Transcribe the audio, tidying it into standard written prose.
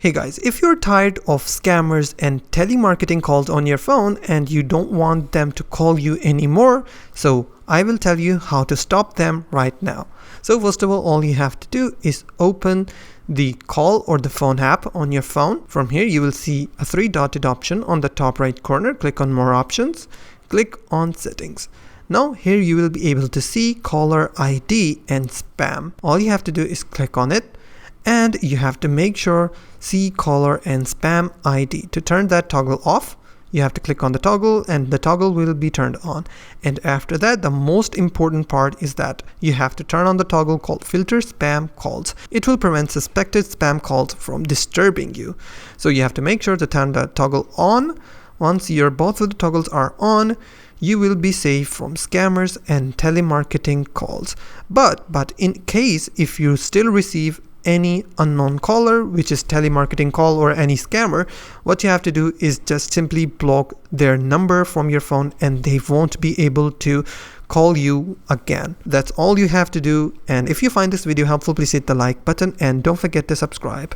Hey guys, if you're tired of scammers and telemarketing calls on your phone and you don't want them to call you anymore, so I will tell you how to stop them right now. So first of all you have to do is open the call or the phone app on your phone. From here you will see a three-dotted option on the top right corner. Click on more options, click on settings. Now here you will be able to see caller ID and spam. All you have to do is click on it. And you have to make sure see caller and spam ID. To turn that toggle off, you have to click on the toggle and the toggle will be turned on. And after that, the most important part is that you have to turn on the toggle called filter spam calls. It will prevent suspected spam calls from disturbing you. So you have to make sure to turn the toggle on. Once both of the toggles are on, you will be safe from scammers and telemarketing calls. But in case if you still receive any unknown caller, which is telemarketing call or any scammer, what you have to do is just simply block their number from your phone and they won't be able to call you again. That's all you have to do. And if you find this video helpful, please hit the like button and don't forget to subscribe.